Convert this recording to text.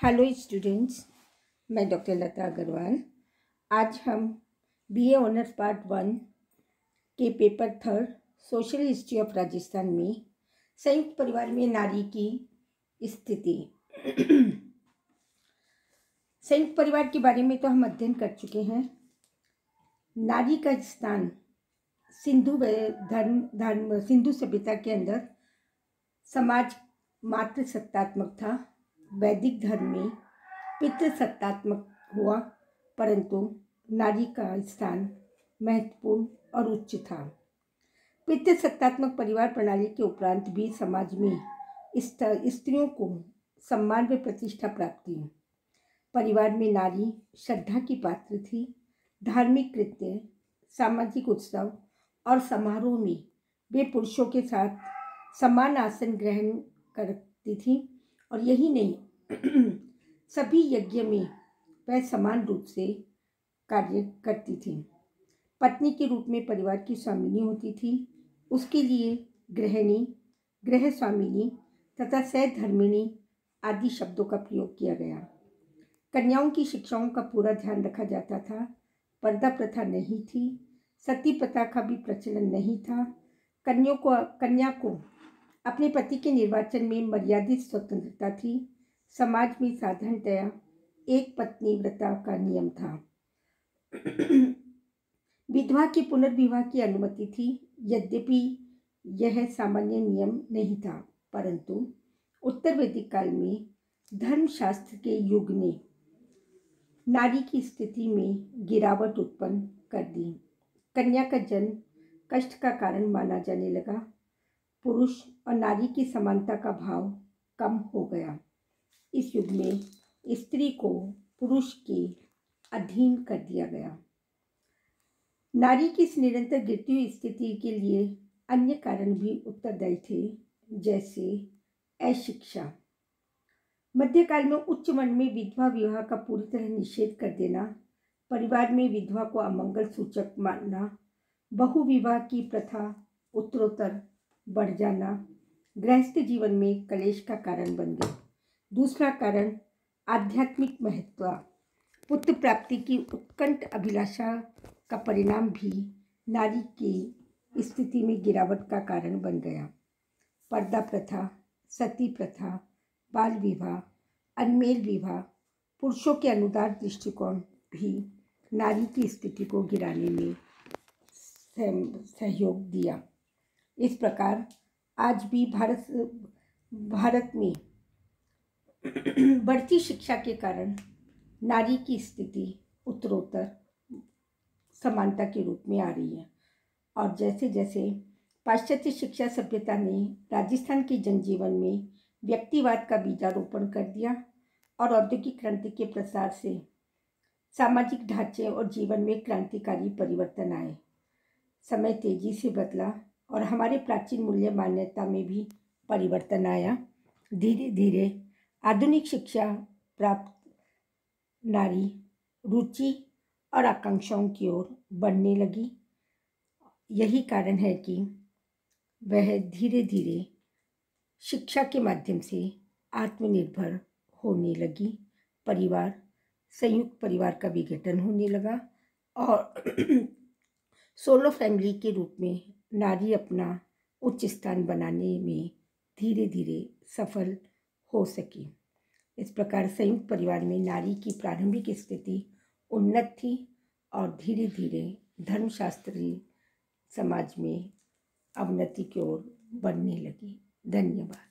Hello students, मैं doctor लता अग्रवाल। आज हम बीए ऑनर्स पार्ट 1 के paper 3 social history of Rajasthan में संयुक्त परिवार में नारी की स्थिति संयुक्त परिवार के बारे में तो हम अध्ययन कर चुके हैं। नारी का स्थान सिंधु सभ्यता के अंदर समाज मातृ सत्तात्मक था। वैदिक धर्म में पितृ सत्तात्मक हुआ, परंतु नारी का स्थान महत्वपूर्ण और उच्च था। पितृ सत्तात्मक परिवार प्रणाली के उपरांत भी समाज में स्त्रियों को सम्मान व प्रतिष्ठा प्राप्त थी। परिवार में नारी श्रद्धा की पात्र थी। धार्मिक कृत्य, सामाजिक उत्सव और समारोह में वे पुरुषों के साथ समान आसन ग्रहण करती थी, और यही नहीं सभी यज्ञ में वह समान रूप से कार्य करती थी। पत्नी के रूप में परिवार की स्वामिनी होती थी। उसके लिए गृहिणी, गृह स्वामिनी तथा सहधर्मिणी आदि शब्दों का प्रयोग किया गया। कन्याओं की शिक्षाओं का पूरा ध्यान रखा जाता था। पर्दा प्रथा नहीं थी। सती प्रथा का भी प्रचलन नहीं था। कन्या को अपने पति के निर्वाचन में मर्यादित स्वतंत्रता थी। समाज में साधारणतया एक पत्नी व्रता का नियम था। विधवा के पुनर्विवाह की अनुमति थी। यद्यपि यह सामान्य नियम नहीं था, परंतु उत्तर वैदिक काल में धर्मशास्त्र के युग ने नारी की स्थिति में गिरावट उत्पन्न कर दी। कन्या का जन्म कष्ट का कारण माना जाने लगा। पुरुष और नारी की समानता का भाव कम हो गया। इस युग में स्त्री को पुरुष के अधीन कर दिया गया। नारी की इस निरंतर गिरती हुई स्थिति के लिए अन्य कारण भी उत्तरदायी थे, जैसे अशिक्षा। मध्यकाल में उच्च वर्ण में विधवा विवाह का पूरी तरह निषेध कर देना, परिवार में विधवा को अमंगल सूचक मानना, बहुविवाह की प्रथा उत्तरोत्तर बढ़ जाना गृहस्थ जीवन में कलेश का कारण बन गई। दूसरा कारण आध्यात्मिक महत्व, पुत्र प्राप्ति की उत्कंठ अभिलाषा का परिणाम भी नारी की स्थिति में गिरावट का कारण बन गया। पर्दा प्रथा, सती प्रथा, बाल विवाह, अनमेल विवाह, पुरुषों के अनुदार दृष्टिकोण भी नारी की स्थिति को गिराने में सहयोग दिया। इस प्रकार आज भी भारत में बढ़ती शिक्षा के कारण नारी की स्थिति उत्तरोत्तर समानता के रूप में आ रही है। और जैसे जैसे पाश्चात्य शिक्षा सभ्यता ने राजस्थान के जनजीवन में व्यक्तिवाद का बीजारोपण कर दिया और औद्योगिक क्रांति के प्रसार से सामाजिक ढांचे और जीवन में क्रांतिकारी परिवर्तन आए। समय तेजी से बदला और हमारे प्राचीन मूल्य मान्यता में भी परिवर्तन आया। धीरे धीरे आधुनिक शिक्षा प्राप्त नारी रुचि और आकांक्षाओं की ओर बढ़ने लगी। यही कारण है कि वह धीरे धीरे शिक्षा के माध्यम से आत्मनिर्भर होने लगी। संयुक्त परिवार का विघटन होने लगा और सोलो फैमिली के रूप में नारी अपना उच्च स्थान बनाने में धीरे धीरे सफल हो सकी। इस प्रकार संयुक्त परिवार में नारी की प्रारंभिक स्थिति उन्नत थी और धीरे धीरे धर्मशास्त्रीय समाज में अवनति की ओर बढ़ने लगी। धन्यवाद।